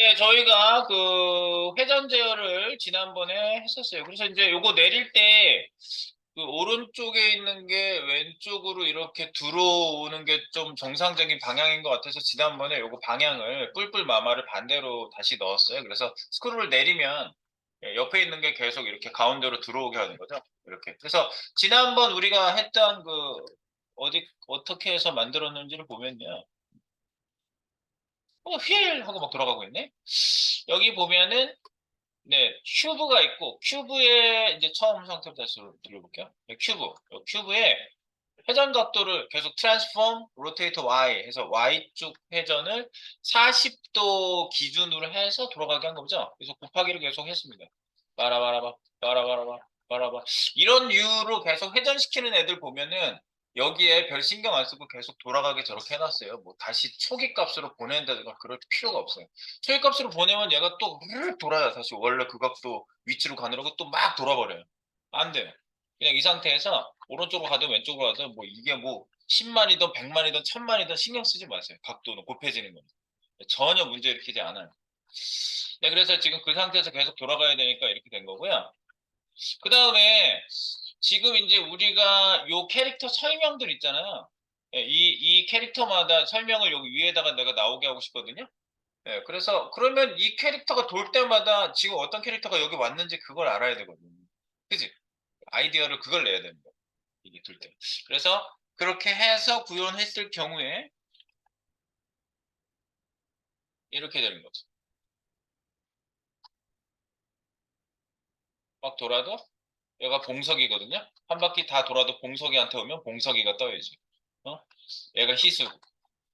네, 저희가 그 회전 제어를 지난번에 했었어요. 그래서 이제 요거 내릴 때 그 오른쪽에 있는 게 왼쪽으로 이렇게 들어오는 게 좀 정상적인 방향인 것 같아서 지난번에 요거 방향을 뿔뿔 마마를 반대로 다시 넣었어요. 그래서 스크롤을 내리면 옆에 있는 게 계속 이렇게 가운데로 들어오게 하는 거죠. 이렇게. 그래서 지난번 우리가 했던 그 어디 어떻게 해서 만들었는지를 보면요. 휠 하고 막 돌아가고 있네. 여기 보면은 네, 큐브가 있고 큐브에 이제 처음 상태부터 다시 눌러볼게요. 네, 큐브. 큐브에 회전 각도를 계속 트랜스폼 로테이터 Y 해서 Y축 회전을 40도 기준으로 해서 돌아가게 한 거죠. 그래서 곱하기를 계속 했습니다. 바라바라바 바라바라바 바라바 이런 이유로 계속 회전시키는 애들 보면은 여기에 별 신경 안 쓰고 계속 돌아가게 저렇게 해놨어요. 뭐 다시 초기 값으로 보낸다든가 그럴 필요가 없어요. 초기 값으로 보내면 얘가 또 돌아요. 다시 원래 그 각도 위치로 가느라고 또 막 돌아버려요. 안 돼요. 그냥 이 상태에서 오른쪽으로 가든 왼쪽으로 가든 뭐 이게 뭐 10만이든 100만이든 1000만이든 신경 쓰지 마세요. 각도는 곱해지는 거는. 전혀 문제 일으키지 않아요. 네, 그래서 지금 그 상태에서 계속 돌아가야 되니까 이렇게 된 거고요. 그 다음에 지금 이제 우리가 요 캐릭터 설명들 있잖아요. 예, 이 캐릭터마다 설명을 여기 위에다가 내가 나오게 하고 싶거든요. 예, 그래서 그러면 이 캐릭터가 돌 때마다 지금 어떤 캐릭터가 여기 왔는지 그걸 알아야 되거든요. 그지? 아이디어를 그걸 내야 됩니다. 이게 둘 때. 그래서 그렇게 해서 구현했을 경우에 이렇게 되는 거죠. 막 돌아도 얘가 봉석이거든요. 한 바퀴 다 돌아도 봉석이한테 오면 봉석이가 떠야지. 어? 얘가 희수.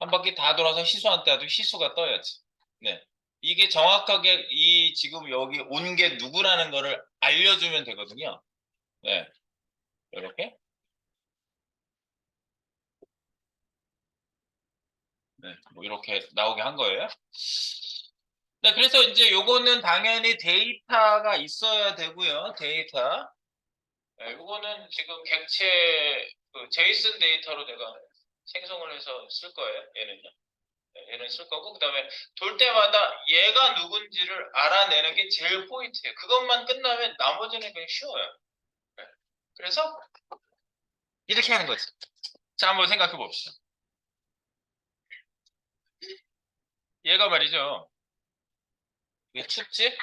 한 바퀴 다 돌아서 희수한테 와도 희수가 떠야지. 네. 이게 정확하게 이 지금 여기 온 게 누구라는 거를 알려주면 되거든요. 네. 이렇게. 네. 뭐 이렇게 나오게 한 거예요. 네, 그래서 이제 요거는 당연히 데이터가 있어야 되고요. 데이터. 네, 요거는 지금 객체 그 제이슨 데이터로 내가 생성을 해서 쓸 거예요. 얘는요. 네, 얘는 쓸 거고 그다음에 돌 때마다 얘가 누군지를 알아내는 게 제일 포인트예요. 그것만 끝나면 나머지는 그냥 쉬워요. 네. 그래서 이렇게 하는 거지. 자, 한번 생각해 봅시다. 얘가 말이죠. 왜 춥지?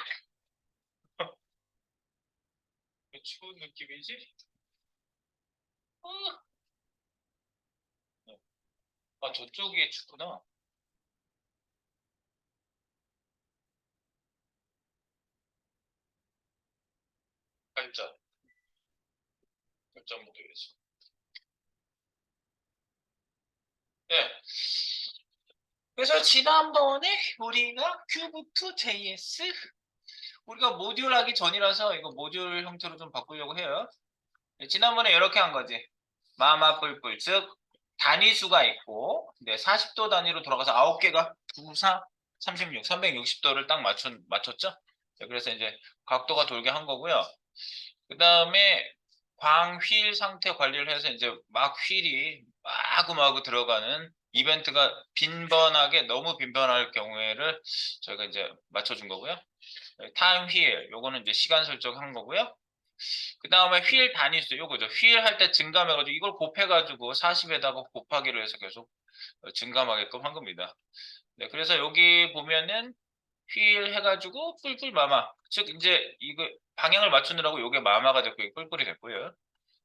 왜 추운 느낌이지? 어, 아, 저쪽이 춥구나. 발전, 발전 모드에서. 네. 그래서 지난번에 우리가 큐브2JS 우리가 모듈 하기 전이라서 이거 모듈 형태로 좀 바꾸려고 해요. 네, 지난번에 이렇게 한 거지. 마마 뿔뿔 즉 단위수가 있고 네, 40도 단위로 돌아가서 9개가 9, 4, 36, 360도를 딱 맞췄죠? 네, 그래서 이제 각도가 돌게 한 거고요. 그 다음에 광휠 상태 관리를 해서 이제 막 휠이 마구마구 들어가는 이벤트가 빈번하게 너무 빈번할 경우에를 저희가 이제 맞춰준 거고요. 타임 휠 요거는 이제 시간 설정한 거고요. 그 다음에 휠 단위수 요거죠. 휠 할 때 증감해가지고 이걸 곱해가지고 40에다가 곱하기로 해서 계속 증감하게끔 한 겁니다. 네, 그래서 여기 보면은 휠 해가지고 뿔뿔 마마 즉 이제 이거 방향을 맞추느라고 요게 마마가 됐고 이게 뿔뿔이 됐고요.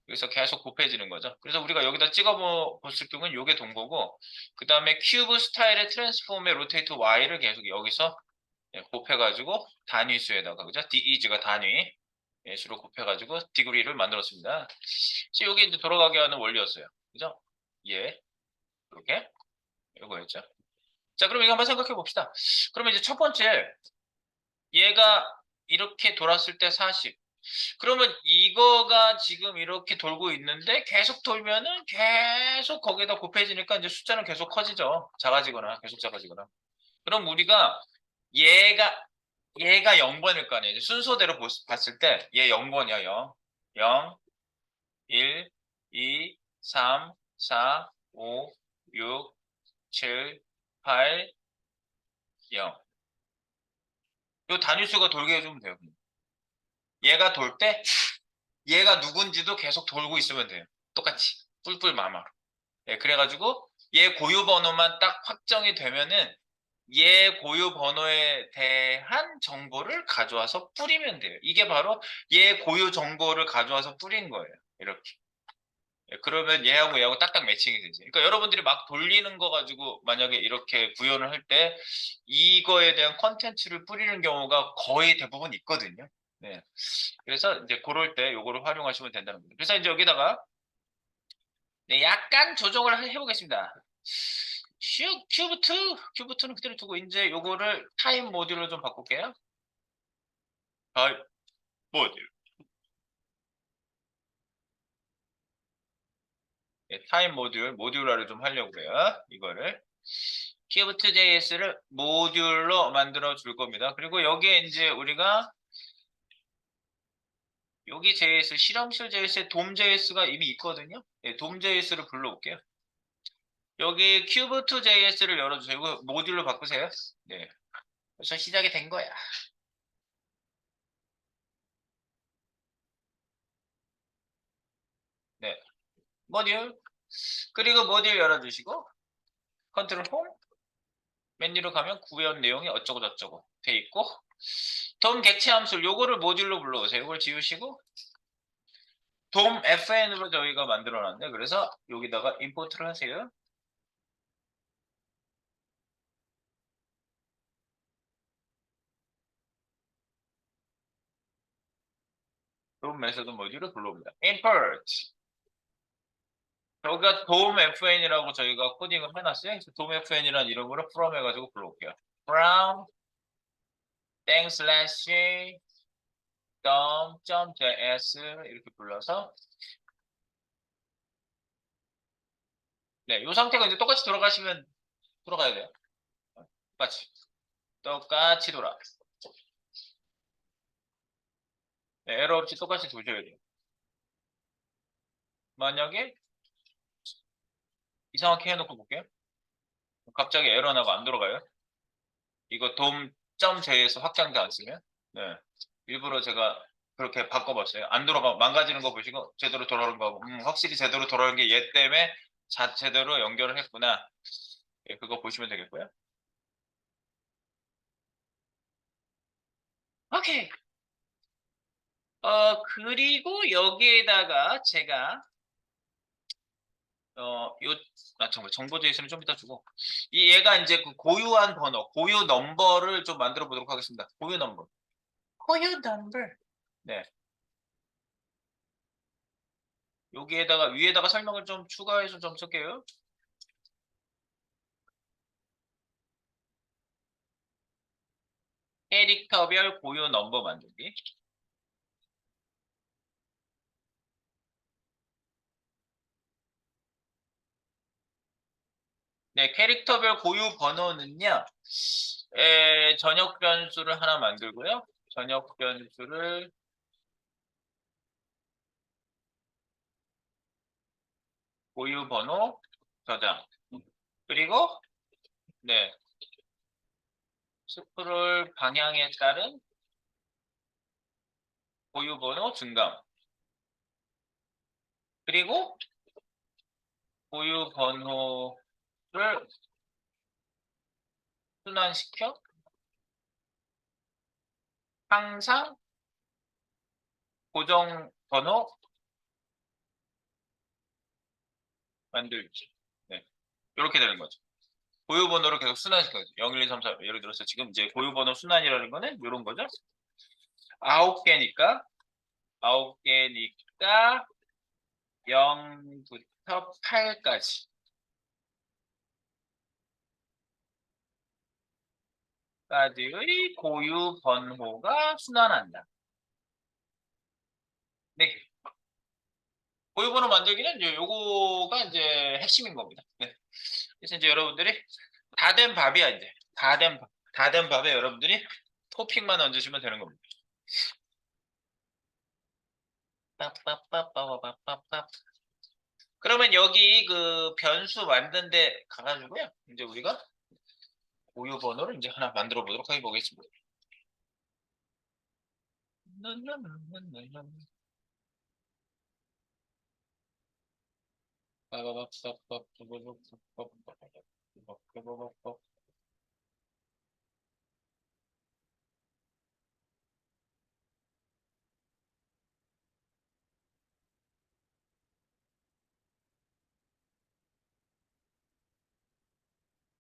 여기서 계속 곱해지는 거죠. 그래서 우리가 여기다 찍어 봤을 경우는 요게 동거고 그 다음에 큐브 스타일의 트랜스폼의 로테이트 Y를 계속 여기서 곱해가지고 단위수에다가 그죠? DEG가 단위 수로 곱해가지고 디그리를 만들었습니다. 그래서 요게 이제 돌아가게 하는 원리였어요. 그죠? 예, 이렇게 요거였죠. 자, 그럼 이거 한번 생각해 봅시다. 그러면 이제 첫 번째 얘가 이렇게 돌았을 때 40. 그러면 이거가 지금 이렇게 돌고 있는데 계속 돌면은 계속 거기에다 곱해지니까 이제 숫자는 계속 커지죠. 작아지거나 계속 작아지거나. 그럼 우리가 얘가 얘가 0번일 거 아니에요. 순서대로 봤을 때 얘 0번이야, 0. 0, 1, 2, 3, 4, 5, 6, 7, 8, 0. 요 단위수가 돌게 해주면 돼요. 얘가 돌 때 얘가 누군지도 계속 돌고 있으면 돼요. 똑같이 뿔뿔 마마로. 예, 그래가지고 얘 고유 번호만 딱 확정이 되면은 얘 고유 번호에 대한 정보를 가져와서 뿌리면 돼요. 이게 바로 얘 고유 정보를 가져와서 뿌린 거예요. 이렇게. 예, 그러면 얘하고 얘하고 딱딱 매칭이 되지. 그러니까 여러분들이 막 돌리는 거 가지고 만약에 이렇게 구현을 할 때 이거에 대한 컨텐츠를 뿌리는 경우가 거의 대부분 있거든요. 네. 그래서 이제 그럴 때 요거를 활용하시면 된다는 거예요. 그래서 이제 여기다가 네, 약간 조정을 해보겠습니다. 큐브2는 그대로 두고 이제 요거를 타임 모듈로 좀 바꿀게요. 타임 모듈. 네, 타임 모듈화를 좀 하려고 해요. 이거를. 큐브2JS를 모듈로 만들어 줄 겁니다. 그리고 여기에 이제 우리가 여기 JS, 실험실 JS에 돔 JS가 이미 있거든요. 네, 돔 JS를 불러올게요. 여기 큐브2JS를 열어주세요. 이거 모듈로 바꾸세요. 네. 그래서 시작이 된 거야. 네. 모듈. 그리고 모듈 열어주시고 컨트롤 홈 메뉴로 가면 구현 내용이 어쩌고 저쩌고 돼 있고 돔 객체 함수 요거를 모듈로 불러오세요. 이걸 지우시고 돔 FN으로 저희가 만들어 놨는데 그래서 여기다가 임포트를 하세요. 돔 메소드 모듈을 불러옵니다. import 여기가 돔 FN이라고 저희가 코딩을 해놨어요. 그래서 돔 FN이라는 이름으로 from 해가지고 불러올게요. from 땡 슬래시 dom.js 이렇게 불러서 네, 이 상태가 이제 똑같이 돌아가시면 돌아가야 돼요. 똑같이 돌아. 네, 에러 없이 똑같이 도셔야 돼요. 만약에 이상하게 해놓고 볼게요. 갑자기 에러 나고 안 돌아가요. 이거 돔.js 확장도 안 쓰면 네, 일부러 제가 그렇게 바꿔봤어요. 안 돌아가 망가지는 거 보시고 제대로 돌아오는 거 확실히 제대로 돌아오는 게 얘 때문에 제대로 연결을 했구나. 예, 그거 보시면 되겠고요. 오케이. 그리고 여기에다가 제가 정말 정보 제이슨을 좀 이따 주고 얘가 이제 그 고유한 번호, 고유 넘버를 좀 만들어 보도록 하겠습니다. 고유 넘버. 고유 넘버. 네. 여기에다가 위에다가 설명을 좀 추가해서 좀 쓸게요. 캐릭터별 고유 넘버 만들기. 네, 캐릭터별 고유 번호는요. 전역 변수를 하나 만들고요. 전역 변수를 고유 번호 저장. 그리고 네, 스크롤 방향에 따른 고유 번호 증감. 그리고 고유 번호를 순환시켜 항상 고정 번호 만들기. 네. 이렇게 되는 거죠. 고유 번호를 계속 순환시켜요. 0, 1, 2, 3, 4. 예를 들어서 지금 이제 고유 번호 순환이라는 거는 이런 거죠. 9개니까 9개니까 0부터 8까지. 까지의 고유 번호가 순환한다. 네. 고유 번호 만들기는 이제 요거가 이제 핵심인 겁니다. 네. 그래서 이제 여러분들이 다 된 밥이야 이제 다 된 밥에 여러분들이 토핑만 얹으시면 되는 겁니다. 빠빠빠빠빠빠빠. 그러면 여기 그 변수 만든데 가가지고요. 이제 우리가 고유 번호를 이제 하나 만들어 보도록 해보겠습니다.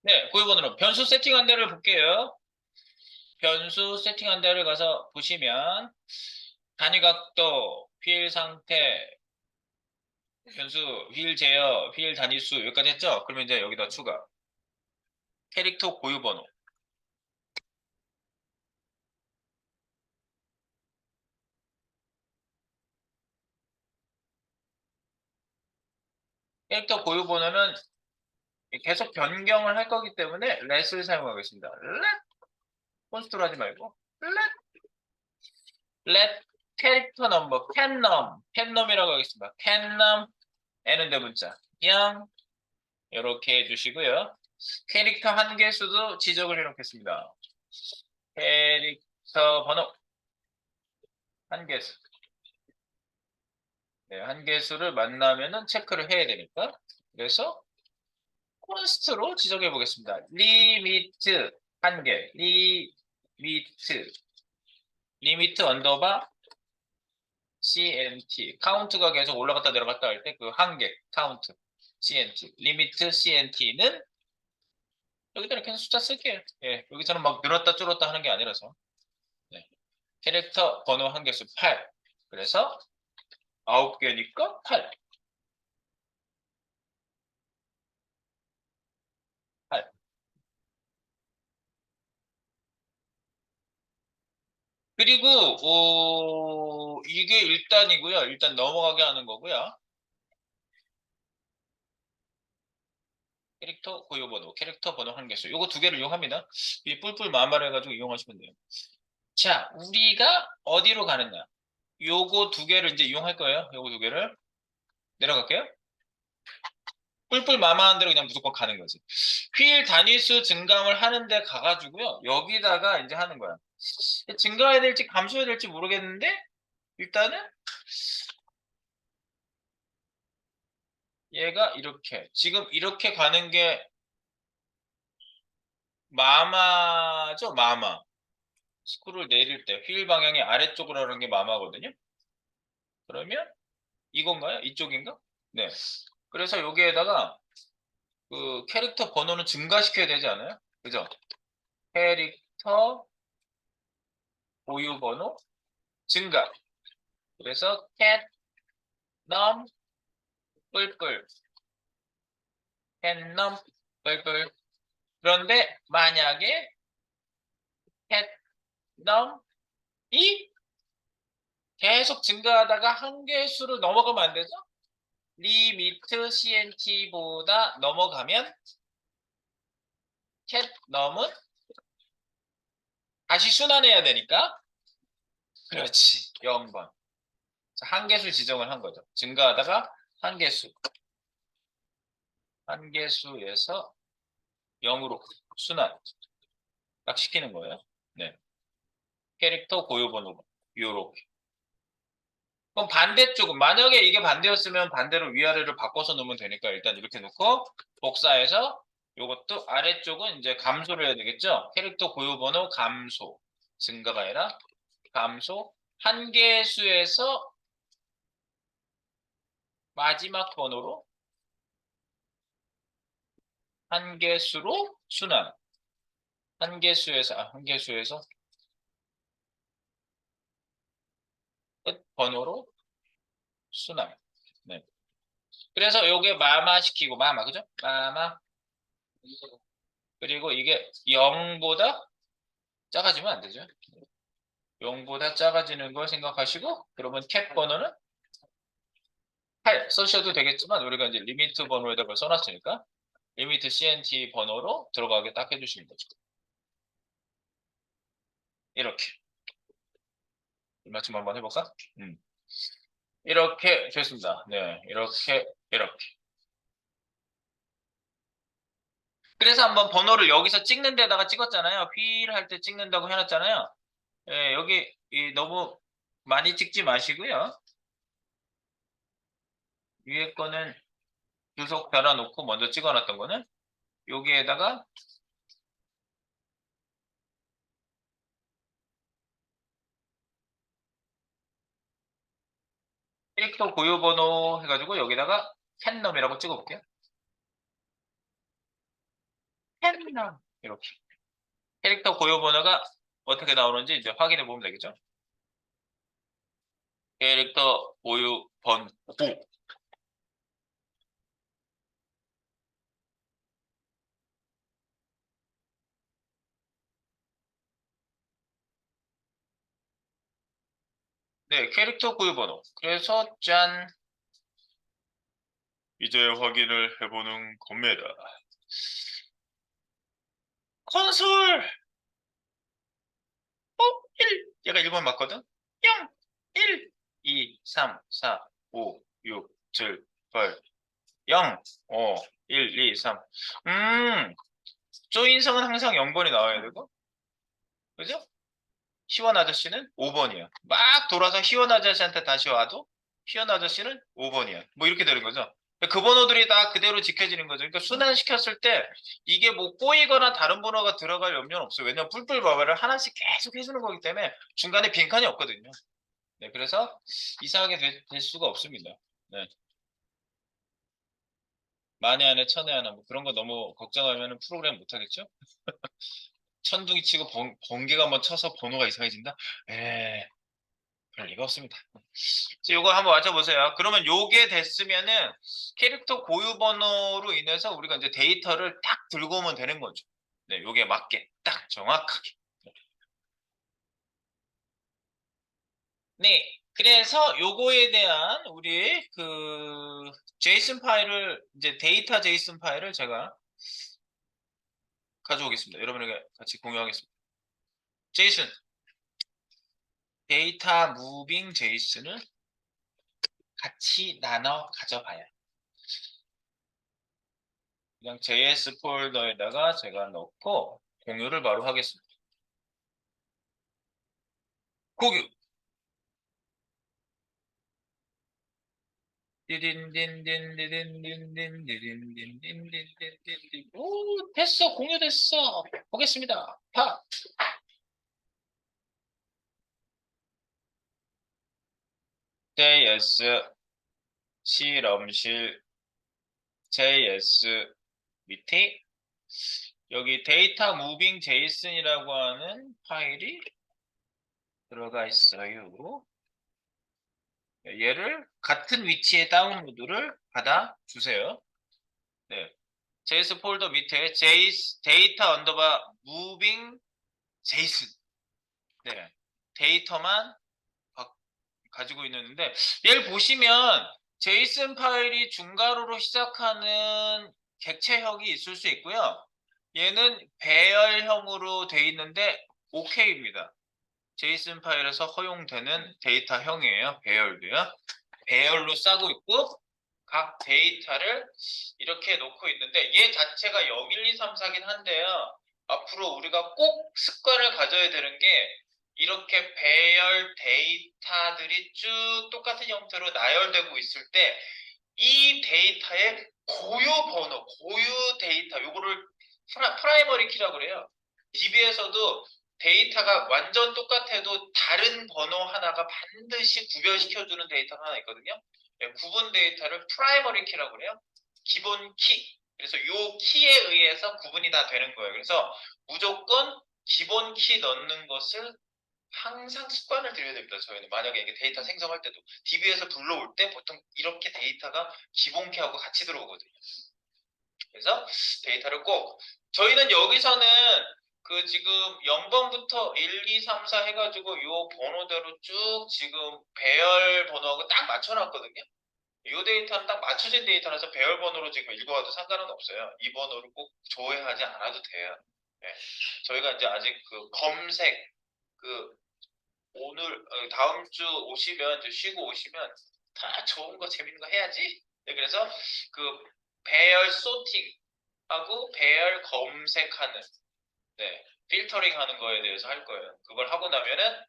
네, 고유번호로 변수 세팅한 데를 볼게요. 변수 세팅한 데를 가서 보시면 단위각도, 휠 상태, 변수, 휠 제어, 휠 단위수 여기까지 했죠? 그러면 이제 여기다 추가. 캐릭터 고유번호. 캐릭터 고유번호는 계속 변경을 할 거기 때문에 let을 사용하겠습니다. let 콘스트로 하지 말고 let 캐릭터 넘버 캔넘이라고 하겠습니다. 캔넘 n은 대문자 0 이렇게 해주시고요. 캐릭터 한 개수도 지적을 해놓겠습니다. 캐릭터 번호 한 개수. 네, 한 개수를 만나면은 체크를 해야 되니까. 그래서 콘스트로 지정해 보겠습니다. 리미트 한 개, 리미트 언더바 CNT 카운트가 계속 올라갔다 내려갔다 할 때 그 한 개 카운트 CNT 리미트 CNT는 여기다 이렇게 숫자 쓸게요. 예, 여기서는 막 늘었다 줄었다 하는 게 아니라서. 네. 캐릭터 번호 한 개수 8. 그래서 9개니까 8. 8. 그리고 이게 일단이고요. 일단 넘어가게 하는 거고요. 캐릭터 고유번호, 캐릭터 번호 한 개수. 요거 두 개를 이용합니다. 이 뿔뿔 마마를 해가지고 이용하시면 돼요. 자, 우리가 어디로 가느냐? 요거 두 개를 이제 이용할 거예요. 요거 두 개를. 내려갈게요. 뿔뿔 마마한 대로 그냥 무조건 가는 거지. 휠 단위수 증감을 하는데 가가지고요. 여기다가 이제 하는 거야. 증가해야 될지 감소해야 될지 모르겠는데 일단은 얘가 이렇게 지금 이렇게 가는 게 마마죠, 마마. 스크롤 내릴 때 휠 방향이 아래쪽으로 하는 게 마마거든요. 그러면 이건가요? 이쪽인가? 네. 그래서 여기에다가 그 캐릭터 번호는 증가시켜야 되지 않아요? 그죠? 캐릭터 보유 번호 증가. 그래서 cat num 뿔뿔 cat num 뿔뿔. 그런데 만약에 cat num이 계속 증가하다가 한계수를 넘어가면 안 되죠? 리미트 CNT보다 넘어가면 cat num은 다시 순환해야 되니까 그렇지 0번. 한계수 지정을 한 거죠. 증가하다가 한계수. 한계수에서 0으로 순환 딱 시키는 거예요. 네. 캐릭터 고유번호 요렇게. 그럼 반대쪽은 만약에 이게 반대였으면 반대로 위아래를 바꿔서 놓으면 되니까 일단 이렇게 놓고 복사해서 요것도 아래쪽은 이제 감소를 해야 되겠죠. 캐릭터 고유번호 감소. 증가가 아니라 감소. 한계수에서 마지막 번호로 한계수로 순환. 한계수에서 끝 번호로 순환. 네. 그래서 요게 마마 시키고 마마 그죠? 마마. 그리고 이게 0보다 작아지면 안 되죠. 0보다 작아지는 걸 생각하시고 그러면 캡 번호는 8 써셔도 되겠지만 우리가 이제 리미트 번호에다가 써놨으니까 리미트 CNT 번호로 들어가게 딱 해주시는 거죠. 이렇게. 맞춤 한번 해볼까? 이렇게 됐습니다. 네, 이렇게. 그래서 한번 번호를 여기서 찍는 데다가 찍었잖아요. 휠 할 때 찍는다고 해놨잖아요. 예, 여기 너무 많이 찍지 마시고요. 위에 거는 주석 달아놓고 먼저 찍어놨던 거는 여기에다가 캐릭터 고유 번호 해가지고 여기다가 캔넘이라고 찍어볼게요. 캔넘 이렇게 캐릭터 고유 번호가 어떻게 나오는지 이제 확인해 보면 되겠죠. 캐릭터 고유 번호. 네, 캐릭터 고유 번호. 그래서 짠. 이제 확인을 해보는 겁니다. 콘솔 1. 얘가 1번 맞거든? 0, 1, 2, 3, 4, 5, 6, 7, 8, 0, 5, 1, 2, 3. 조인성은 항상 0번이 나와야 되고, 그죠? 희원 아저씨는 5번이야. 막 돌아서 희원 아저씨한테 다시 와도 희원 아저씨는 5번이야. 뭐 이렇게 되는 거죠. 그 번호들이 다 그대로 지켜지는 거죠. 그러니까 순환시켰을 때 이게 뭐 꼬이거나 다른 번호가 들어갈 염려는 없어요. 왜냐면 뿔뿔바바를 하나씩 계속 해주는 거기 때문에 중간에 빈칸이 없거든요. 네, 그래서 이상하게 될 수가 없습니다. 네. 만에 하나 천에 하나 뭐 그런 거 너무 걱정하면 프로그램 못 하겠죠? 천둥이 치고 번개가 한번 쳐서 번호가 이상해진다? 에, 그럴 리가 없습니다. 요거 한번 맞춰보세요. 그러면 요게 됐으면은 캐릭터 고유 번호로 인해서 우리가 이제 데이터를 딱 들고 오면 되는 거죠. 네, 요게 맞게 딱 정확하게. 네, 그래서 요거에 대한 우리 그 제이슨 파일을 이제 데이터 제이슨 파일을 제가 가져오겠습니다. 여러분에게 같이 공유하겠습니다. 제이슨 데이터 무빙 제이슨을 같이 나눠 가져봐요. 그냥 JS 폴더에다가 제가 넣고 공유를 바로 하겠습니다. 공유. 디딘딘딘딘딘딘딘딘딘딘딘딘. 오, 됐어. 공유됐어. 보겠습니다. 파. JS 실험실 JS 밑에 여기 데이터 무빙 제이슨이라고 하는 파일이 들어가 있어요. 얘를 같은 위치에 다운로드를 받아 주세요. 네. JS 폴더 밑에 데이터 언더바 무빙 제이슨. 네. 데이터만 가지고 있는데 얘를 보시면 제이슨 파일이 중괄호로 시작하는 객체형이 있을 수 있고요. 얘는 배열형으로 돼 있는데 OK입니다. 제이슨 파일에서 허용되는 데이터형이에요. 배열도요. 배열로 싸고 있고 각 데이터를 이렇게 놓고 있는데 얘 자체가 0, 1, 2, 3, 4긴 한데요. 앞으로 우리가 꼭 습관을 가져야 되는 게 이렇게 배열 데이터들이 쭉 똑같은 형태로 나열되고 있을 때 이 데이터의 고유 번호, 고유 데이터, 요거를 프라이머리 키라고 그래요. DB에서도 데이터가 완전 똑같아도 다른 번호 하나가 반드시 구별시켜주는 데이터가 하나 있거든요. 네, 구분 데이터를 프라이머리 키라고 그래요. 기본 키. 그래서 요 키에 의해서 구분이 다 되는 거예요. 그래서 무조건 기본 키 넣는 것을 항상 습관을 들여야 됩니다. 저희는 만약에 이게 데이터 생성할 때도 DB에서 불러올 때 보통 이렇게 데이터가 기본 키하고 같이 들어오거든요. 그래서 데이터를 꼭 저희는 여기서는 그 지금 0번부터 1, 2, 3, 4 해가지고 요 번호대로 쭉 지금 배열 번호하고 딱 맞춰놨거든요. 이 데이터는 딱 맞춰진 데이터라서 배열 번호로 지금 읽어와도 상관은 없어요. 이 번호를 꼭 조회하지 않아도 돼요. 네. 저희가 이제 아직 그 검색 그 오늘 다음 주 오시면 이제 쉬고 오시면 다 좋은 거 재밌는 거 해야지. 네, 그래서 그 배열 소팅하고 배열 검색하는 네, 필터링 하는 거에 대해서 할 거예요. 그걸 하고 나면은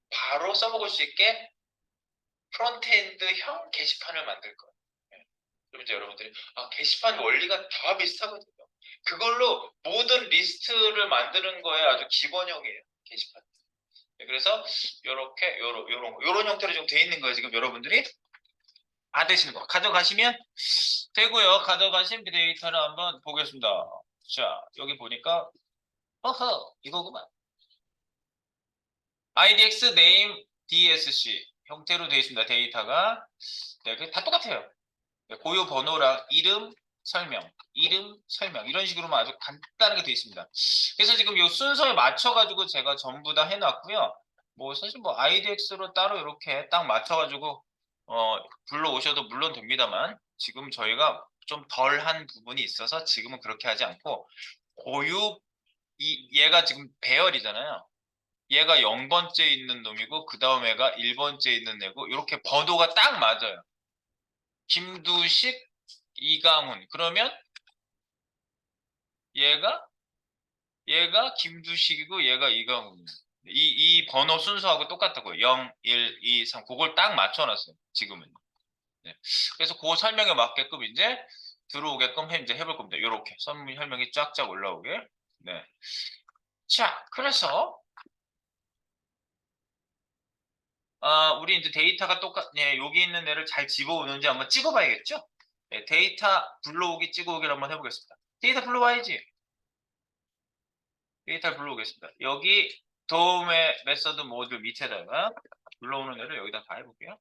바로 써먹을 수 있게 프론트엔드형 게시판을 만들 거예요. 네. 그럼 이제 여러분들이 게시판 원리가 다 비슷하거든요. 그걸로 모든 리스트를 만드는 거에 아주 기본형이에요. 게시판. 네, 그래서 요렇게 요런 형태로 지금 돼 있는 거예요. 지금 여러분들이 받으시는 거 가져가시면 되고요. 가져가신 데이터를 한번 보겠습니다. 자, 여기 보니까 허허 이거구만. IDX name DSC 형태로 되어 있습니다. 데이터가 네, 다 똑같아요. 네, 고유 번호랑 이름, 설명 이런 식으로만 아주 간단하게 되어 있습니다. 그래서 지금 이 순서에 맞춰가지고 제가 전부 다 해놨고요. 뭐 사실 뭐 IDX로 따로 이렇게 딱 맞춰가지고 불러오셔도 물론 됩니다만 지금 저희가 좀 덜한 부분이 있어서 지금은 그렇게 하지 않고 고유 얘가 지금 배열이잖아요. 얘가 0번째 있는 놈이고 그 다음 애가 1번째 있는 애고 이렇게 번호가 딱 맞아요. 김두식, 이강훈. 그러면 얘가 김두식이고 얘가 이강훈. 이 번호 순서하고 똑같다고요. 0, 1, 2, 3. 그걸 딱 맞춰놨어요. 지금은. 네. 그래서 그 설명에 맞게끔 이제 들어오게끔 이제 해볼 겁니다. 이렇게 설명이 쫙쫙 올라오게. 네. 자, 그래서 우리 이제 데이터가 네, 여기 있는 애를 잘 집어오는지 한번 찍어봐야겠죠? 네, 데이터 불러오기 찍어오기를 한번 해보겠습니다. 데이터 불러와야지. 데이터 불러오겠습니다. 여기 도움의 메서드 모듈 밑에다가 불러오는 애를 여기다 다 해볼게요.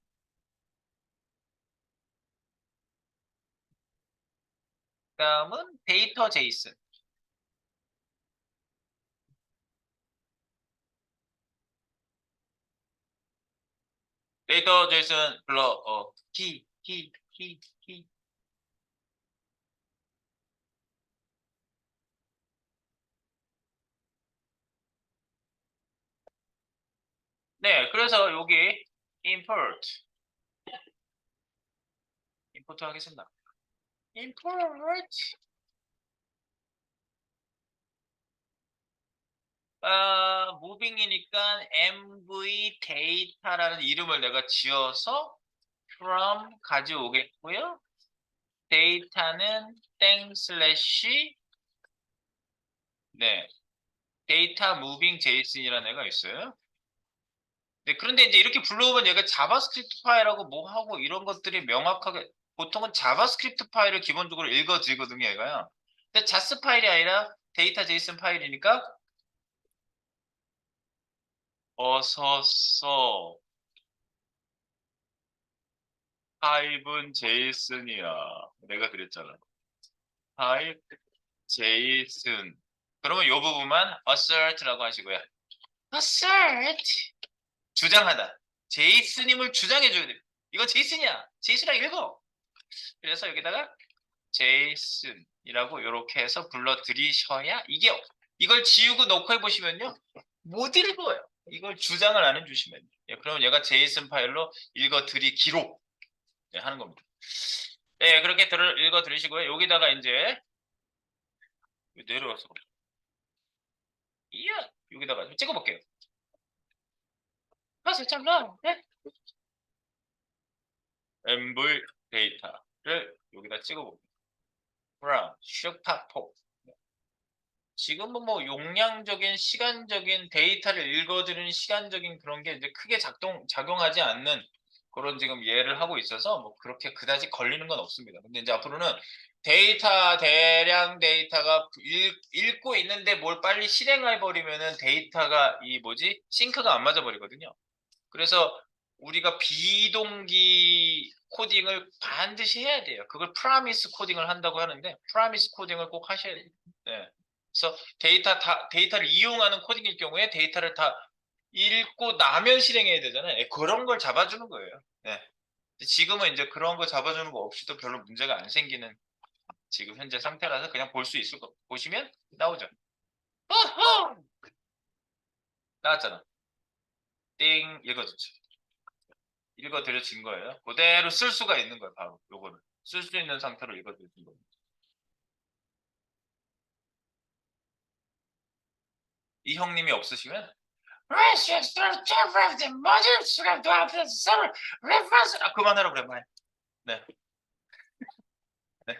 다음은 데이터 제이슨. 데이터 제이슨 불러 키. 네, 그래서 여기 import 하겠습니다. import moving이니까 mv 데이터라는 이름을 내가 지어서 from 가져오겠고요. 데이터는 땡 슬래시 네 데이터 무빙 제이슨이라는 애가 있어요. 네, 그런데 이제 이렇게 불러오면 얘가 자바스크립트 파일하고 뭐 하고 이런 것들이 명확하게 보통은 자바스크립트 파일을 기본적으로 읽어드리거든요, 얘가요. 근데 자스 파일이 아니라 데이터 제이슨 파일이니까 어서 써 파일은 제이슨이야. 내가 그랬잖아. 파일 제이슨. 그러면 이 부분만 assert라고 하시고요. assert 주장하다. 제이슨임을 주장해줘야 돼. 이거 제이슨이야. 제이슨이랑 읽어. 그래서 여기다가 제이슨이라고 이렇게 해서 불러들이셔야 이걸 지우고 넣고 해보시면요. 못 읽어요. 이걸 주장을 안 해주시면. 예, 그럼 얘가 제이슨 파일로 읽어드리기로 예, 하는 겁니다. 예, 그렇게 읽어들으시고요. 여기다가 이제 내려와서 이야 여기다가 좀 찍어볼게요. 살짝 나. 네? MV 데이터를 여기다 찍어볼게요. 브라운, 슈파포. 지금은 뭐 용량적인 시간적인 데이터를 읽어드리는 시간적인 그런 게 이제 크게 작용하지 않는 그런 지금 예를 하고 있어서 뭐 그렇게 그다지 걸리는 건 없습니다. 근데 이제 앞으로는 대량 데이터가 읽고 있는데 뭘 빨리 실행해 버리면은 데이터가 싱크가 안 맞아 버리거든요. 그래서 우리가 비동기 코딩을 반드시 해야 돼요. 그걸 프라미스 코딩을 한다고 하는데 프라미스 코딩을 꼭 하셔야 돼요. 네. 그래서 데이터를 이용하는 코딩일 경우에 데이터를 다 읽고 나면 실행해야 되잖아요. 그런 걸 잡아주는 거예요. 네. 지금은 이제 그런 거 잡아주는 거 없이도 별로 문제가 안 생기는 지금 현재 상태라서 그냥 볼 수 있을 거 보시면 나오죠. 어허! 나왔잖아. 띵 읽어줬죠. 읽어드려진 거예요. 그대로 쓸 수가 있는 거예요. 바로 요거를 쓸 수 있는 상태로 읽어드려진 거예요. 이 형님이 없으시면 그만하라 그래, 말. 네, 네.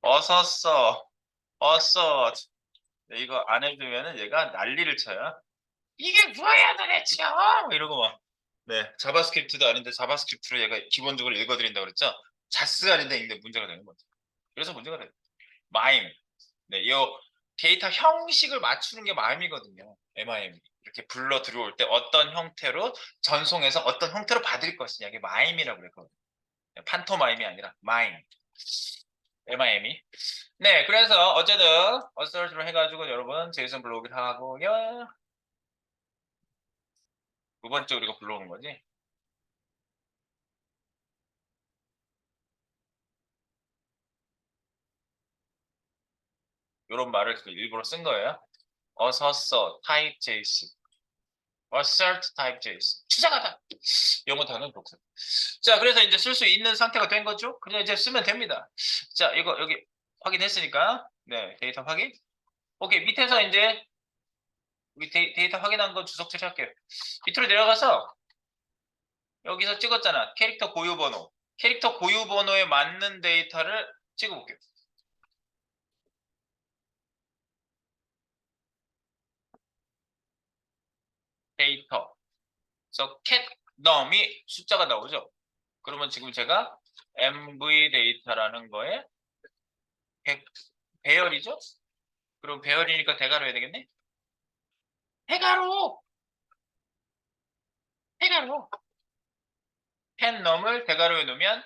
어서 써. 어서. 네, 이거 안 해주면은 얘가 난리를 쳐요. 이게 뭐야 도대체? 이러고 막. 네, 자바스크립트도 아닌데 자바스크립트로 얘가 기본적으로 읽어드린다고 그랬죠? 자스가 아닌데 읽는데 문제가 되는 거죠. 그래서 문제가 돼요. 마임. 네, 이 데이터 형식을 맞추는 게 마임이거든요. MIM. 이렇게 불러 들어올 때 어떤 형태로 전송해서 어떤 형태로 받을 것이냐. 이게 마임이라고 그랬거든요. 판토마임이 아니라 마임. MIM이. 네, 그래서 어쨌든 어서트로 해가지고 여러분 제이슨 블로그를 하고요. 두 번째 우리가 불러오는 거지. 이런 말을 일부러 쓴 거예요. 어서 써 타입 제이슨. assert type JSON. 추상하다. 영어 단어는 독특. 자, 그래서 이제 쓸 수 있는 상태가 된 거죠. 그냥 이제 쓰면 됩니다. 자, 이거 여기 확인했으니까. 네, 데이터 확인. 오케이, 밑에서 이제 우리 데이터 확인한 거 주석 처리할게요. 밑으로 내려가서 여기서 찍었잖아. 캐릭터 고유 번호. 캐릭터 고유 번호에 맞는 데이터를 찍어볼게요. 데이터. 그래서 cat num이 숫자가 나오죠. 그러면 지금 제가 MV 데이터라는 거에 배열이죠? 그럼 배열이니까 대괄호 해야 되겠네? 대괄호! 대괄호! 펜넘을 대괄호에 놓으면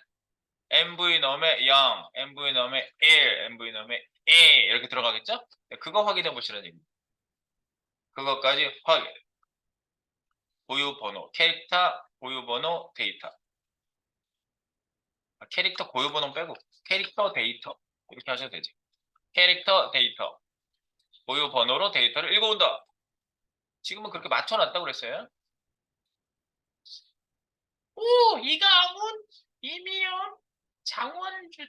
MV 넘의 0, MV 넘의 1, MV 넘의 2 이렇게 들어가겠죠? 네, 그거 확인해 보시라는 얘기입니다. 그것까지 확인. 고유 번호, 캐릭터 고유 번호 데이터. 캐릭터 고유 번호 빼고 캐릭터 데이터 이렇게 하셔도 되지. 캐릭터 데이터 고유 번호로 데이터를 읽어온다. 지금은 그렇게 맞춰놨다고 그랬어요. 오, 이가문, 이미연, 장원주,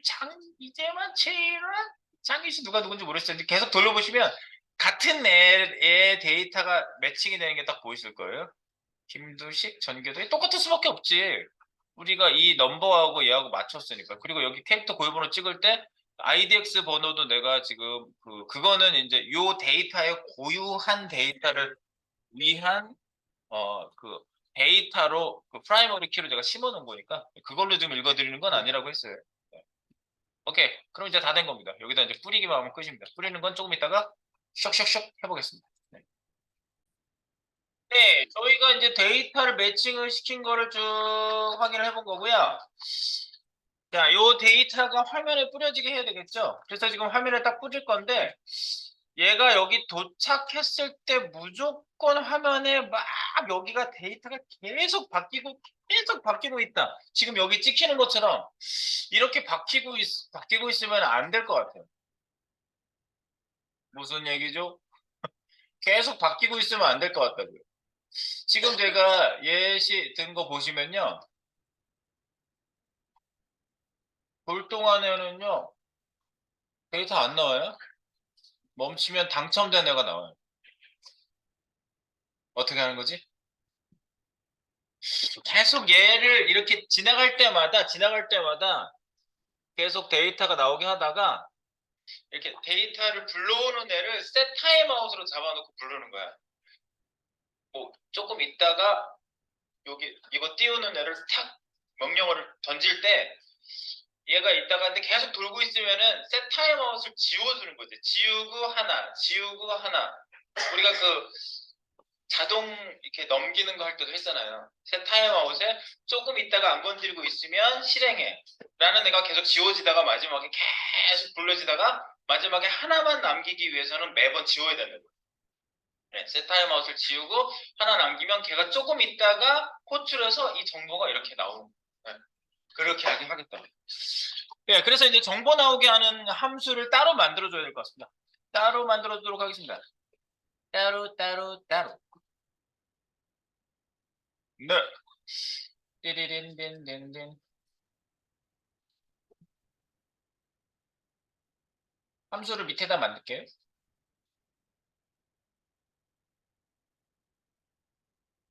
이재만, 최일환, 장기수 누가 누군지 모르겠어요. 계속 돌려보시면 같은 애의 데이터가 매칭이 되는 게 딱 보이실 거예요. 김두식, 전교도 똑같을 수밖에 없지. 우리가 이 넘버하고 얘하고 맞췄으니까. 그리고 여기 캐릭터 고유번호 찍을 때 IDX 번호도 내가 지금 그거는 이제 요 데이터의 고유한 데이터를 위한 그 데이터로 그 프라이머리 키로 제가 심어 놓은 거니까 그걸로 좀 읽어드리는 건 아니라고 했어요. 네. 오케이. 그럼 이제 다 된 겁니다. 여기다 이제 뿌리기만 하면 끝입니다. 뿌리는 건 조금 이따가 슉슉슉 해보겠습니다. 네. 네, 저희가 이제 데이터를 매칭을 시킨 거를 쭉 확인을 해본 거고요. 자, 요 데이터가 화면에 뿌려지게 해야 되겠죠? 그래서 지금 화면에 딱 뿌릴 건데, 얘가 여기 도착했을 때 무조건 화면에 막 여기가 데이터가 계속 바뀌고 있다. 지금 여기 찍히는 것처럼 이렇게 바뀌고 있으면 안 될 것 같아요. 무슨 얘기죠? 계속 바뀌고 있으면 안 될 것 같다고요. 지금 제가 예시 든 거 보시면요. 볼 동안에는요, 데이터 안 나와요. 멈추면 당첨된 애가 나와요. 어떻게 하는 거지? 계속 얘를 이렇게 지나갈 때마다 계속 데이터가 나오게 하다가 이렇게 데이터를 불러오는 애를 셋 타임아웃으로 잡아놓고 부르는 거야. 뭐 조금 있다가 여기 이거 띄우는 애를 탁 명령어를 던질 때 얘가 있다가 근데 계속 돌고 있으면은 셋 타임아웃을 지워주는 거지. 지우고 하나. 우리가 그 자동 이렇게 넘기는 거 할 때도 했잖아요. 셋 타임아웃에 조금 있다가 안 건드리고 있으면 실행해. 라는 애가 계속 지워지다가 마지막에 계속 불러지다가 마지막에 하나만 남기기 위해서는 매번 지워야 되는 거예요. 네, 셋 타임아웃을 지우고 하나 남기면 걔가 조금 있다가 호출해서 이 정보가 이렇게 나오는 거예요. 네, 그렇게 하겠다. 네, 그래서 이제 정보 나오게 하는 함수를 따로 만들어줘야 될 것 같습니다. 따로 만들어주도록 하겠습니다. 따로. 네. 띠리린딘딘딘. 함수를 밑에다 만들게요.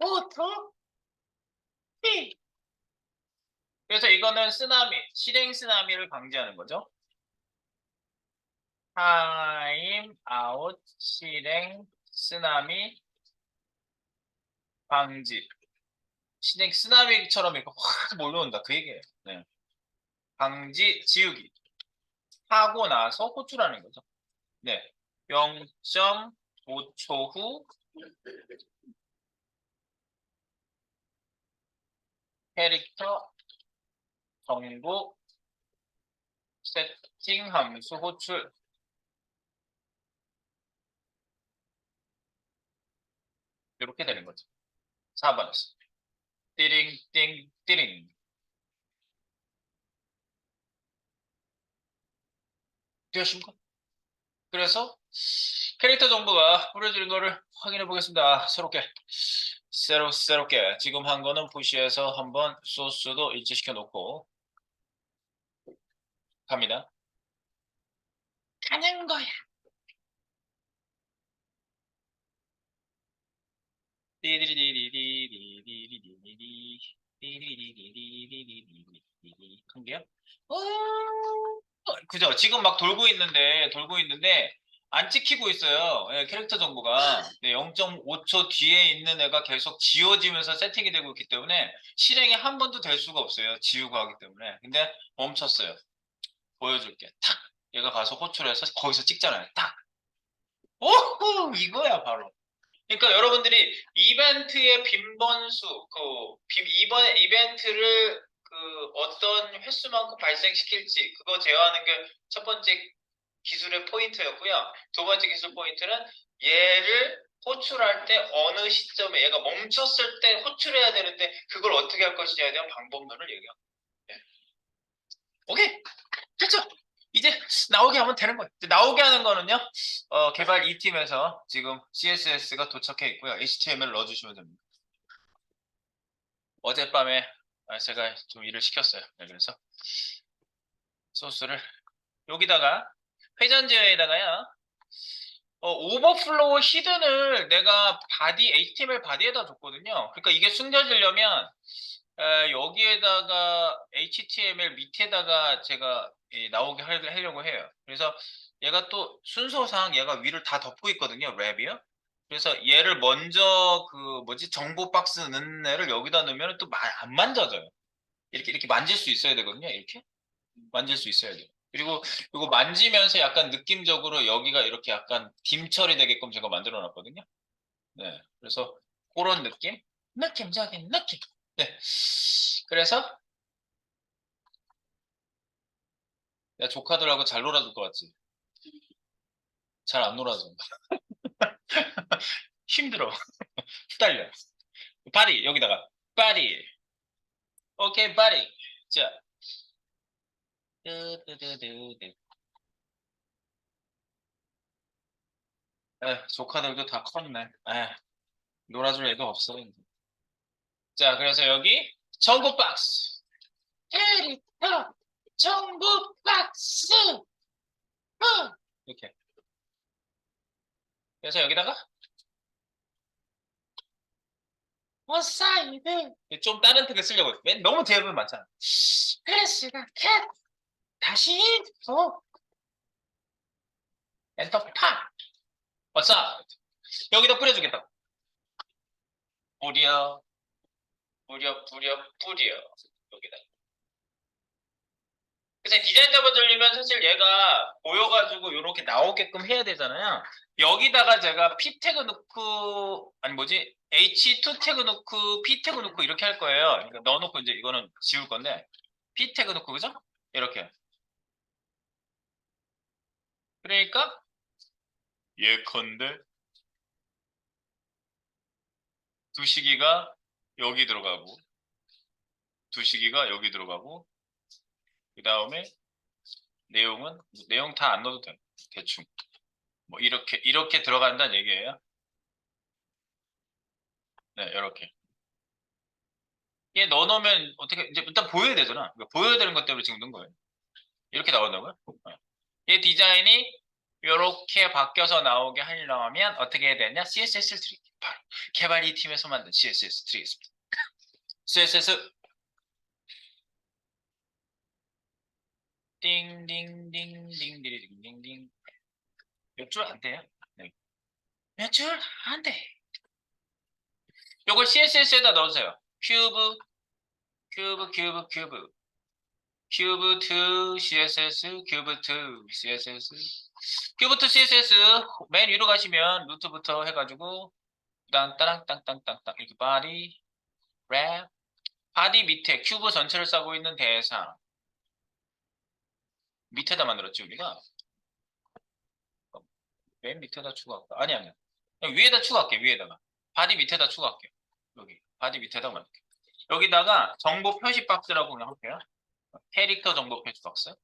오토 피. 그래서 이거는 쓰나미, 실행 쓰나미를 방지하는 거죠. 타임 아웃 실행 쓰나미 방지. 실행 쓰나미처럼 이렇게 확 몰려온다. 그 얘기예요. 네. 방지 지우기. 하고 나서 호출하는 거죠. 네. 0.5초 후 캐릭터 정보 세팅 함수 호출. 이렇게 되는 거죠. 4번. 띠링, 띵, 띠링. 되셨습니까? 그래서 캐릭터 정보가 뿌려지는 거를 확인해 보겠습니다. 새롭게. 지금 한 거는 푸시해서 한번 소스도 일치시켜 놓고 갑니다. 가는 거야. 한 개요? 그죠? 지금 막 돌고 있는데 안 찍히고 있어요. 예, 캐릭터 정보가. 네, 0.5초 뒤에 있는 애가 계속 지워지면서 세팅이 되고 있기 때문에 실행이 한 번도 될 수가 없어요. 지우고 하기 때문에. 근데 멈췄어요. 보여줄게. 탁! 얘가 가서 호출해서 거기서 찍잖아요. 딱! 오호! 이거야, 바로. 그러니까 여러분들이 이벤트의 빈번수, 이번 이벤트를 어떤 횟수만큼 발생시킬지 그거 제어하는 게 첫 번째 기술의 포인트였고요. 두 번째 기술 포인트는 얘를 호출할 때 어느 시점에 얘가 멈췄을 때 호출해야 되는데 그걸 어떻게 할 것이냐에 대한 방법론을 얘기합니다. 네. 오케이, 됐죠? 이제 나오게 하면 되는 거예요. 나오게 하는 거는요, 개발 2팀에서 지금 CSS가 도착해 있고요. HTML 넣어주시면 됩니다. 어젯밤에 제가 좀 일을 시켰어요. 네, 그래서 소스를 여기다가 회전 제어에다가요. 오버플로우 히든을 내가 HTML 바디에다 줬거든요. 그러니까 이게 숨겨지려면 여기에다가 HTML 밑에다가 제가 나오게 하려고 해요. 그래서 얘가 또 순서상 얘가 위를 다 덮고 있거든요. 랩이요. 그래서 얘를 먼저 정보 박스 넣는 애를 여기다 넣으면 또 안 만져져요. 이렇게 만질 수 있어야 되거든요. 이렇게 만질 수 있어야 돼요. 그리고 이거 만지면서 약간 느낌적으로 여기가 이렇게 약간 빔 처리되게끔 제가 만들어 놨거든요. 네. 그래서 그런 느낌? 느낌적인 느낌. 네. 그래서 내가 조카들하고 잘 놀아줄 것 같지? 잘 안 놀아줘. 힘들어. 후달려. 파리, 여기다가. 파리. 오케이, 파리. 자. 뜨뜨뜨뜨뜨. 조카들도 다 컸네. 놀아줄 애가 없어. 이제. 자, 그래서 여기 정보 박스. 캐릭터 정보 박스. 이렇게. 그래서 여기다가 사이드. 좀 다른 tex트 쓰려고. 너무 대부분 많잖아. 클래스가 캣. 다시 엔터 파. 어싸. 여기다 뿌려주겠다. 뿌려. 뿌려. 여기다. 그래서 디자인 잡아 돌리면 사실 얘가 보여가지고 이렇게 나오게끔 해야 되잖아요. 여기다가 제가 P 태그 넣고, 아니 뭐지? H2 태그 넣고, P 태그 넣고 이렇게 할 거예요. 그러니까 넣어놓고 이제 이거는 지울 건데, P 태그 넣고, 그죠? 이렇게. 그러니까, 예컨대, 두시기가 여기 들어가고, 두시기가 여기 들어가고, 그 다음에 내용 다 안 넣어도 돼. 대충. 뭐 이렇게 들어간다는 얘기예요. 네, 이렇게. 얘 넣어놓으면 어떻게 이제 일단 보여야 되잖아. 그러니까 보여야 되는 것 때문에 지금 넣은 거예요. 이렇게 나온다고요? 얘 디자인이 이렇게 바뀌어서 나오게 하려면 어떻게 해야 되냐? CSS를 드릴게요. 바로 개발 이 팀에서 만든 CSS 드리겠습니다. CSS 띵띵띵띵띵띵띵 몇 줄 안 돼요? 네. 몇 줄 안 돼. 요걸 CSS에다 넣으세요. 큐브 큐브 2 CSS 큐브 2 CSS 큐브 2 CSS 맨 위로 가시면 루트부터 해가지고 땅따랑땅땅땅땅 이렇게 바디 랩 바디 밑에 큐브 전체를 싸고 있는 대상 밑에다 만들었지 우리가 맨 밑에다 추가할까? 아니야 그냥 위에다 추가할게 위에다가 바디 밑에다 추가할게 여기 바디 밑에다 만들게 여기다가 정보 표시 박스라고 그냥 할게요 캐릭터 정보 표시 박스